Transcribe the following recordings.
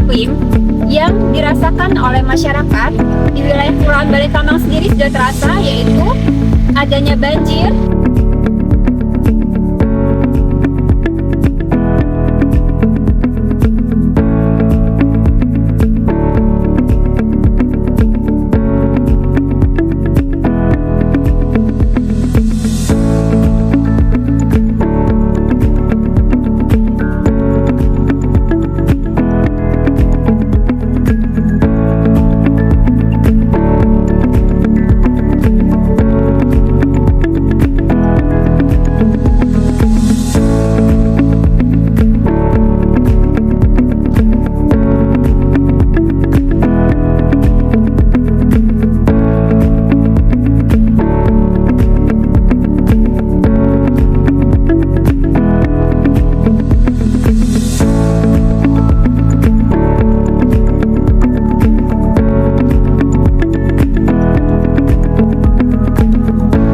iklim yang dirasakan oleh masyarakat di wilayah Kelurahan Balai Kambang sendiri sudah terasa, yaitu adanya banjir,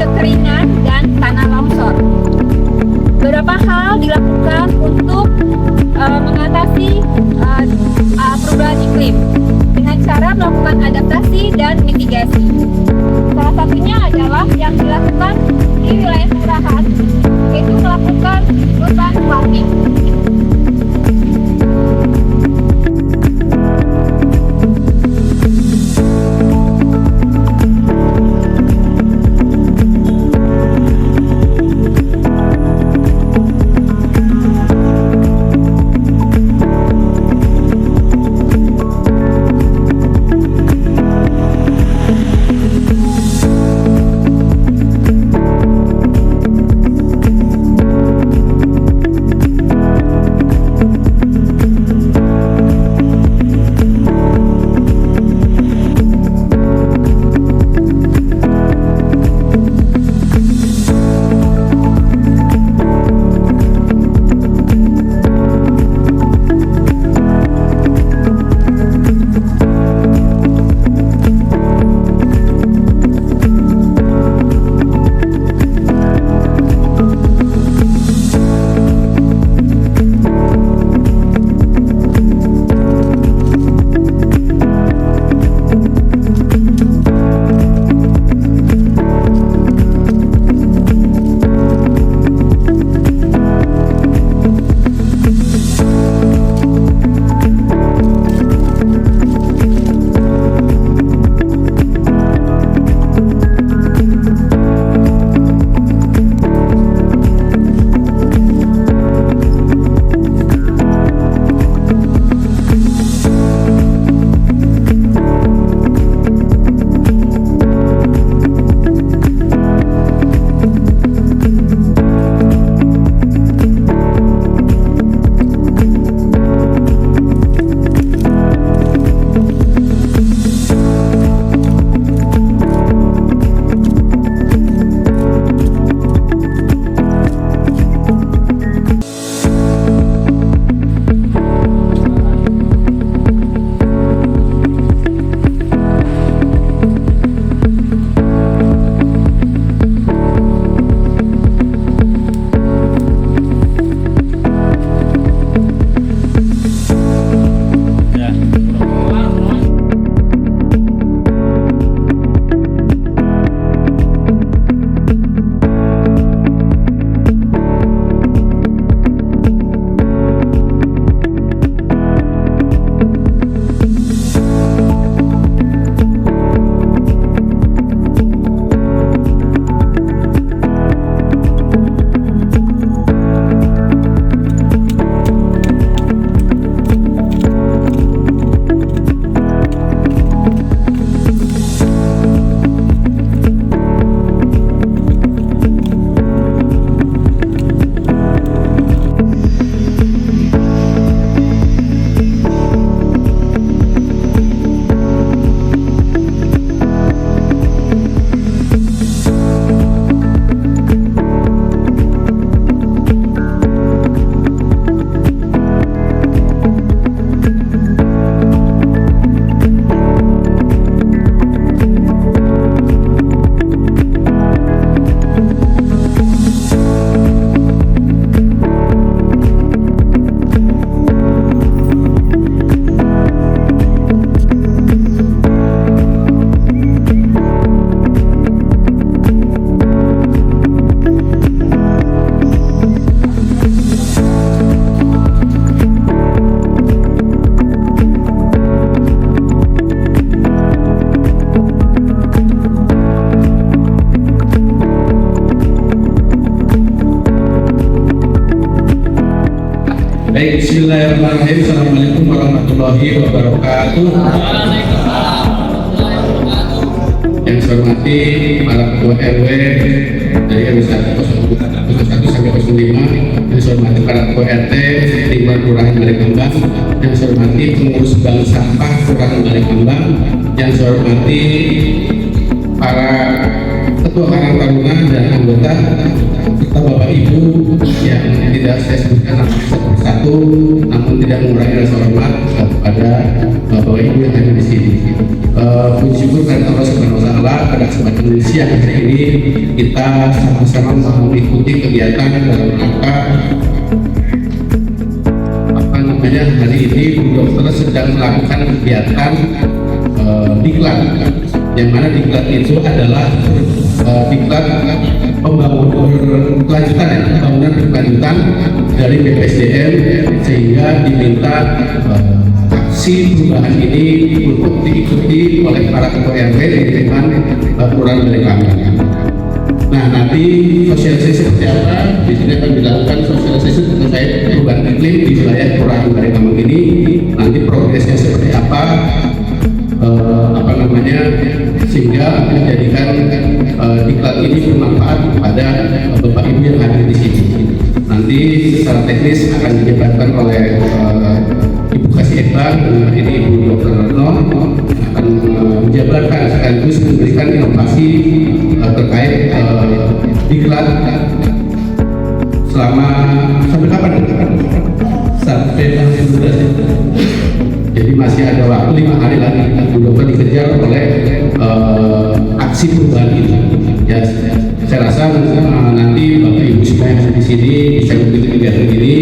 kekeringan, dan tanah longsor. Beberapa hal dilakukan untuk mengatasi perubahan iklim dengan cara melakukan adaptasi dan mitigasi. Salah satunya adalah yang dilakukan di wilayah kelurahan, yaitu melakukan urban farming. Baik, bismillahirrahmanirrahim. Assalamualaikum warahmatullahi wabarakatuh. Yang saya hormati para ketua RW dari RW 1 sampai 05, yang saya hormati para ketua RT lingkungan Kelurahan Balekambang, yang saya hormati pengurus bank sampah Kelurahan Balekambang, yang saya hormati para ketua Karang Taruna dan anggota serta Bapak Ibu yang tidak saya sebutkan satu persatu, namun tidak mengurangi rasa hormat kepada Bapak Ibu yang ada di sini. Puji syukur karena Allah Subhanahu wa Ta'ala pada kesempatan siang hari ini kita sama-sama mengikuti kegiatan dalam rangka hari ini Bu Dokter sedang melakukan kegiatan diklat, yang mana diklat itu adalah diklat pembangunan berkelanjutan dari BPSDM, sehingga diminta aksi perubahan ini untuk diikuti oleh para ketua RW di lingkungan Kelurahan Balekambang. Nah, nanti sosialisasi seperti apa? Di sini akan dilakukan sosialisasi terkait perubahan iklim di wilayah Kelurahan Balekambang ini. Nanti progresnya seperti apa? Sehingga menjadikan diklat ini bermanfaat kepada Bapak Ibu yang hadir di sini. Nanti secara teknis akan dijabarkan oleh Ibu Kasih Eba, ini Ibu Dr. Retno akan menjabarkan sekaligus memberikan inovasi terkait diklat sampai kapan? Sampai tanggal 12. Jadi masih ada waktu 5 hari lagi Bu Dokter dikejar oleh aksi perubahan ini. Ya, saya rasa nanti Bapak Ibu semua yang ada di sini bisa mengikuti kegiatan ini.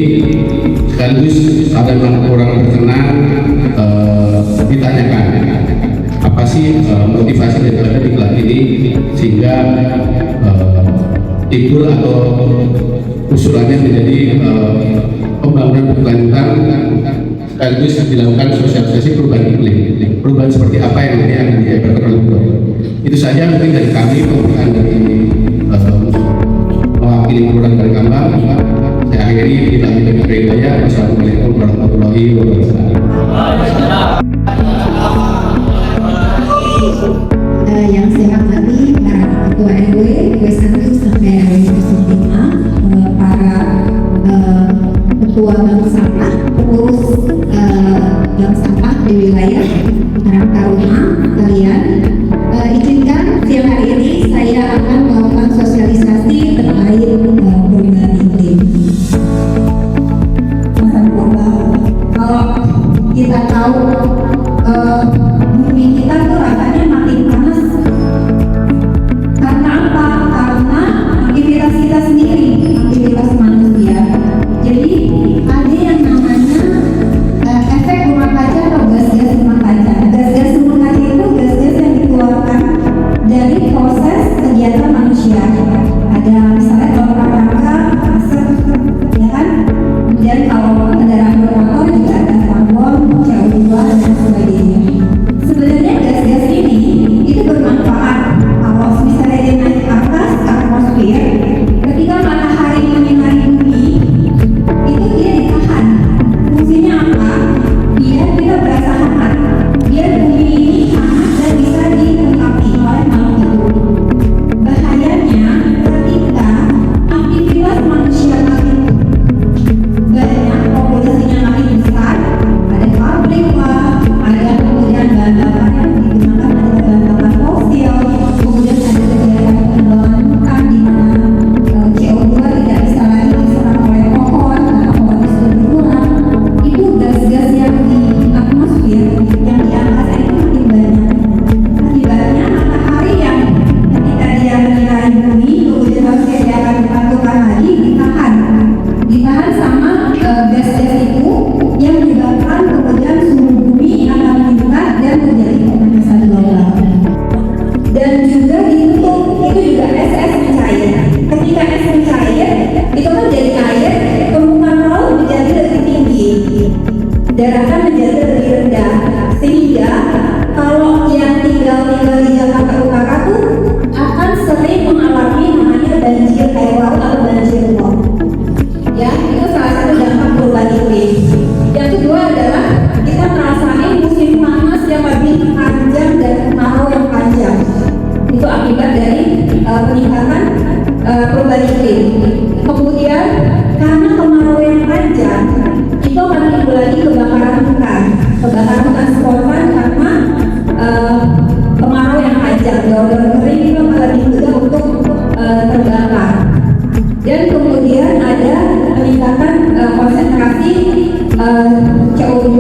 Sekaligus ada yang kurang berkenan ditanyakan apa sih motivasi daripada diklat ini, sehingga timbul atau usulannya menjadi pembangunan berkelanjutan, sekaligus dilakukan sosialisasi perubahan iklim. Perubahan seperti apa yang nanti akan dijabarkan oleh Bu. Itu saja mungkin dari kami, pembukaan dari mewakili Kelurahan Balekambang. Saya akhiri bila kita berhidayah. Wassalamualaikum warahmatullahi wabarakatuh. Yang saya hormati para ketua RW 1 sampai RW 05, para ketua bank sampah, pengurus bank sampah di wilayah Karang Taruna kalian, izinkan siang hari ini saya akan melakukan sosialisasi terkait perubahan iklim. Kalau kita tahu bumi kita tuh rasanya makin panas. Karena apa? Karena aktivitas kita sendiri, aktivitas manusia. Jadi ada yang namanya efek rumah kaca atau gas-gas rumah kaca. Gas-gas rumah kaca itu gas-gas yang dikeluarkan dari proses kegiatan manusia. Ada misalnya kalau rangka, asap, ya kan? Kemudian kalau kendaraan bermotor juga ada karbon, CO2 dan sebagainya. Sebenarnya gas-gas ini itu bermanfaat kalau misalnya dia naik ke atas atmosfer, ketika matahari menyinari bumi itu dia ditahan. Fungsinya apa? Biar kita berasa hangat, biar bumi ini hangat dan bisa dilengkapi oleh makhluk hidup. Bahayanya ketika aktivitas manusia makin banyak, populasinya makin besar, ada pabrik lah, ada kemudian bahan bakar yang digunakan adalah bahan bakar fosil, kemudian ada kegiatan pengembangan hutan di mana CO2 tidak bisa lagi diserap oleh pohon karena pohon itu sudah berkurang. Itu gas-gas yang di atmosfer, yang di angkasa itu makin banyak. Akibatnya matahari yang ketika dia menyinari bumi, kemudian harusnya dia akan dipantulkan lagi, ditahan sama gas-gas itu, yang menyebabkan kemudian suhu bumi akan meningkat dan terjadi pemanasan global. Dan juga ditutup, itu juga es mencair. Ketika es mencair, itu kan jadi air, permukaan laut menjadi lebih tinggi, daratan menjadi lebih rendah, sehingga kalau yang tinggal di Jakarta Utara tuh akan sering mengalami namanya banjir air laut atau banjir rob. Ya, itu salah satu dampak perubahan iklim.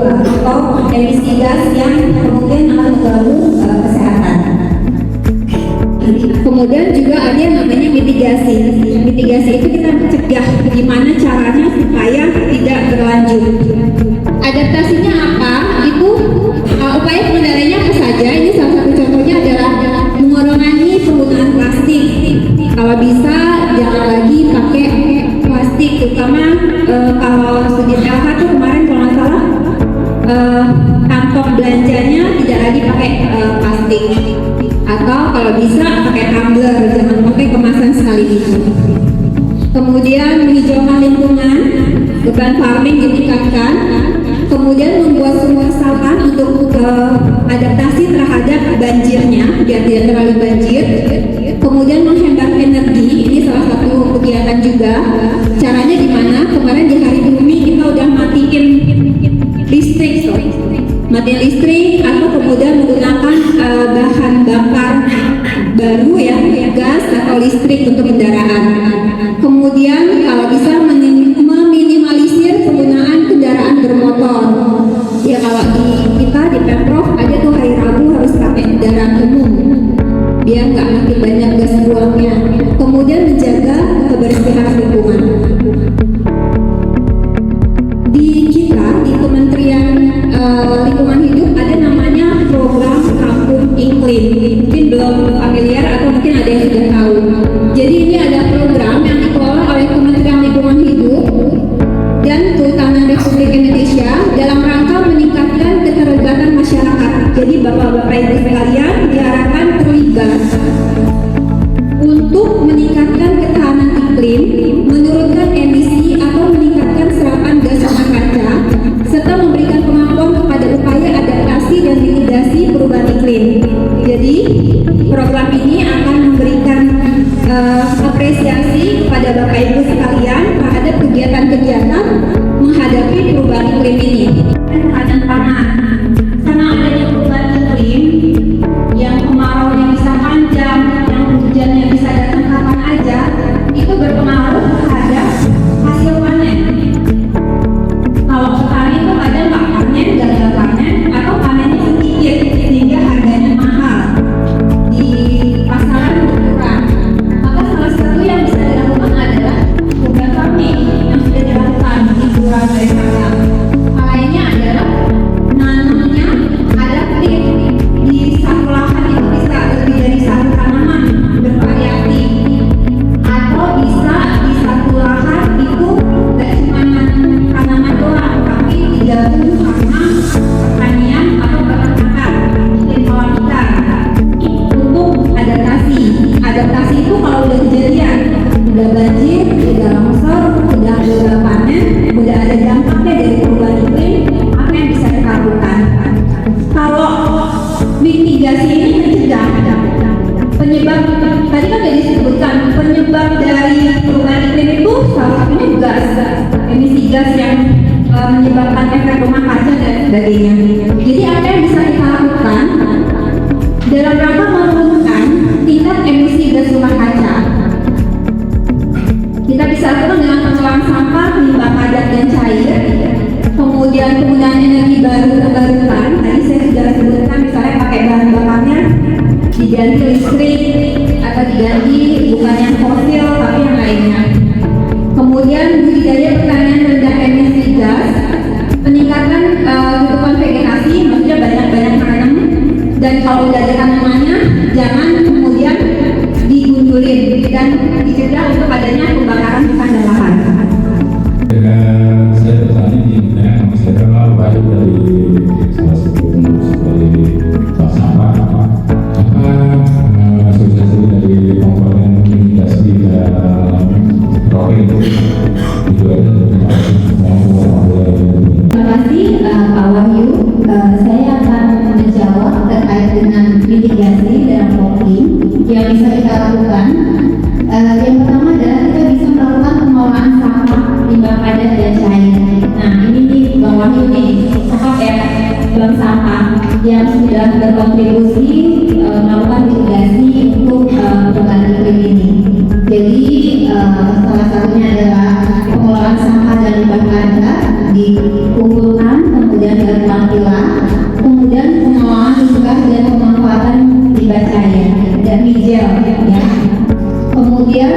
atau emisi gas yang kemudian akan mengganggu kesehatan. Kemudian juga ada yang namanya mitigasi. Mitigasi itu kita mencegah gimana caranya supaya tidak berlanjut. Adaptasinya apa? Itu upaya pengendaliannya apa saja? Ini salah satu contohnya adalah mengurangi penggunaan plastik. Kalau bisa jangan lagi pakai plastik, terutama kalau studi LH tuh kemarin kalau nggak salah kantong belanjanya tidak lagi pakai plastik. Atau kalau bisa pakai tumbler, jangan pakai kemasan sekali itu. Kemudian menghijaukan lingkungan, beban farming ditingkatkan. Kemudian membuat sumur resapan untuk adaptasi terhadap banjirnya biar tidak terlalu banjir. Kemudian menghemat energi, ini salah satu kegiatan juga. Caranya gimana? Kemarin di Hari Bumi kita udah matiin listrik, matiin listrik atau kemudian menggunakan bahan bakar baru ya, gas atau listrik untuk kendaraan. Kemudian kalau bisa meminimalisir penggunaan kendaraan bermotor. Ya kalau kita di Pemprov ada tuh hari Rabu harus pakai kendaraan umum biar nggak makin banyak gas buangnya. Kemudian menjaga kebersihan lingkungan. Di kita di Kementerian Lingkungan Hidup ada namanya program Kampung Iklim. Mungkin belum familiar atau mungkin ada yang sudah tahu. Jadi ini ada program yang dikelola oleh Kementerian Lingkungan Hidup dan Kehutanan Republik Indonesia dalam rangka meningkatkan keterlibatan masyarakat. Jadi bapak-bapak ibu sekalian diharapkan terlibat untuk meningkatkan ketahanan iklim, menurunkan emisi atau meningkatkan serapan gas rumah kaca, serta memberikan kemampuan kepada upaya adaptasi dan mitigasi perubahan iklim. Jadi program ini akan memberikan apresiasi kepada bapak ibu sekalian terhadap kegiatan-kegiatan menghadapi perubahan iklim ini. Ketahanan pangan, karena adanya perubahan iklim yang kemaraunya bisa panjang, yang hujannya bisa datang kapan aja, itu berpengaruh terhadap hasil panen. Kalau petani itu kadang nggak panen, gagal panen, atau panennya sedikit sehingga harganya mahal di pasaran berkurang. Maka salah satu yang bisa dilakukan adalah urban farming yang sudah dilakukan di Kelurahan Balekambang. Hal lainnya adalah nanamnya adaptif di satu lahan itu bisa lebih dari satu tanaman bervariasi, atau bisa di satu lahan itu tidak cuma tanaman doang, tapi digabung sama pertanian atau peternakan bikin kolam ikan untuk adaptasi. Adaptasi itu kalau udah kejadian, udah banjir, udah longsor, udah gagal panen, udah ada dampaknya dari perubahan iklim, apa yang bisa kita lakukan? Kalau mitigasi ini mencegah penyebab, tadi kan sudah disebutkan penyebab dari perubahan iklim itu salah satunya gas, emisi gas yang menyebabkan efek rumah kaca dan sebagainya. Jadi apa yang bisa kita lakukan dalam rangka menurunkan tingkat emisi gas rumah kaca? Kita bisa lakukan dengan pengelolaan sampah, limbah padat dan cair, kemudian penggunaan energi baru terbarukan. Tadi saya sudah sebutkan misalnya pakai bahan bakarnya diganti listrik atau diganti bukan yang fosil tapi yang lainnya. Kemudian budidaya pertanian rendah emisi gas, peningkatan tutupan vegetasi, maksudnya banyak-banyak tanam, dan kalau udah ada tanamannya jangan kemudian digundulin dan dicegah untuk adanya pembakaran hutan dan lahan. Dengan saya bertanya di bidang masyarakat baik dari salah satu dari sampah apa asosiasi dari komponen mitigasi dalam proyek itu juga Terima kasih Pak Wahyu. Saya akan menjawab terkait dengan mitigasi dalam iklim yang bisa kita lakukan. Yang pertama adalah kita bisa melakukan pengolahan sampah, limbah padat dan cair. Nah ini nih Bang Wahyu nih, cakep ya, bank sampah yang sudah berkontribusi melakukan mitigasi untuk perubahan iklim ini. Jadi salah satunya adalah pengelolaan sampah dan limbah padat dikumpulkan kemudian hijau ya. Kemudian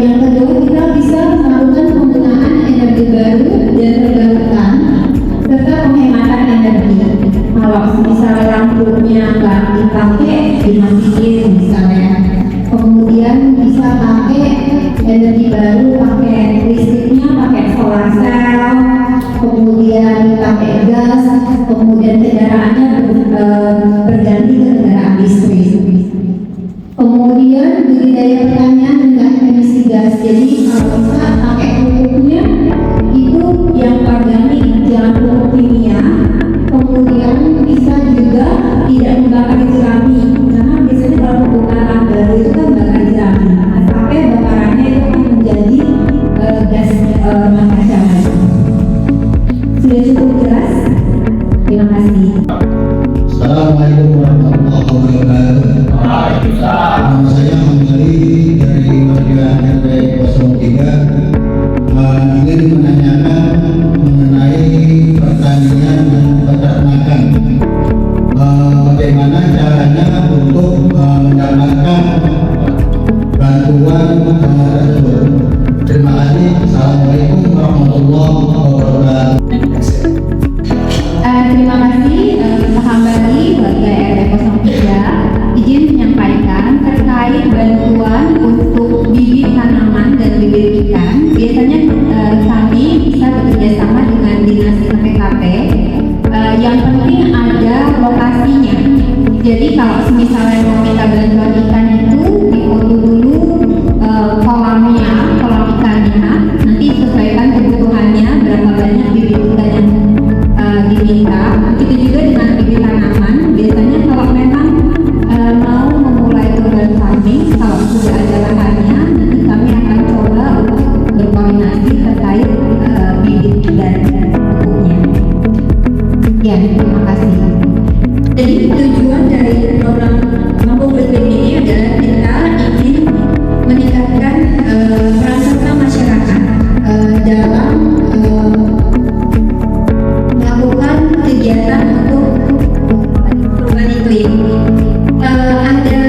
yang kedua kita bisa melakukan penggunaan energi baru dan terbarukan serta penghematan energi. Kalau misalnya lampunya nggak dipakai dimatiin misalnya, kemudian bisa pakai energi baru, pakai listriknya pakai solar cell, kemudian pakai gas, kemudian kendaraannya berganti ke kendaraan listrik. Kemudian budidaya pertanian dengan emisi gas. Jadi kalau bisa pakai pupuknya itu yang organik, jangan pupuk kimia. Kemudian bisa juga tidak membakar jerami, karena biasanya kalau pupuk lahan baru itu kan bakar jerami. Sampai bakarannya itu akan menjadi gas rumah kaca. Sudah cukup jelas? Terima kasih. Assalamualaikum warahmatullahi wabarakatuh. Nama saya Hamzali dari Warga RW 03. Ingin menanyakan mengenai pertanian dan peternakan. Bagaimana caranya untuk mendapatkan bantuan tersebut? Terima kasih. Assalamualaikum warahmatullahi wabarakatuh. Terima kasih Pak Hambali, warga RW 03. Izin menyampaikan terkait bantuan untuk bibit tanaman dan bibit ikan. Biasanya kami bisa bekerja sama dengan dinas PKP. Yang penting ada lokasinya. Jadi kalau misalnya mau minta bantuan ikan itu difoto dulu kolamnya, kolam ikannya. Nanti sesuaikan kebutuhannya berapa banyak bibit ikan yang diminta. Begitu juga dengan bibit tanaman. Biasanya kalau memang mau memulai urban farming, kalau sudah ada lahannya, nanti kami akan coba untuk berkoordinasi terkait bibit dan pupuknya. Ya, terima kasih. Jadi tujuan dari program Mampu Berkebun ini adalah kita ingin meningkatkan peran serta masyarakat dalam melakukan kegiatan untuk perubahan iklim. Ada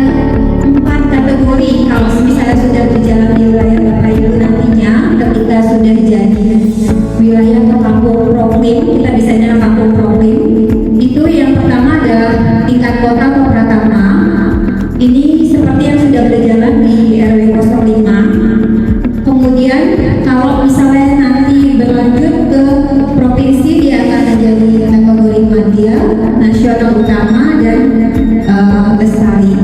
4 kategori kalau misalnya sudah berjalan di wilayah Bapak Ibu nantinya ketika sudah jadi wilayah atau kampung proklim, kita bisa nyala kampung proklim. Itu yang pertama adalah tingkat kota atau pratama. Ini seperti yang sudah berjalan di RW 05. Kemudian kalau misalnya nanti berlanjut ke provinsi, dia akan menjadi kategori madya, nasional utama, dan lestari.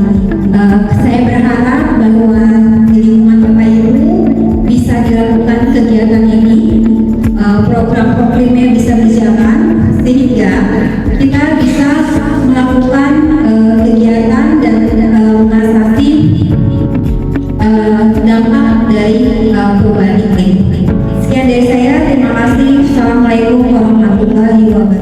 Saya berharap bahwa di lingkungan Bapak Ibu bisa dilakukan kegiatan ini, program proklimnya bisa berjalan sehingga kita bisa melakukan kegiatan dan mengatasi dampak dari perubahan iklim. Sekian dari saya, terima kasih. Assalamualaikum warahmatullahi wabarakatuh.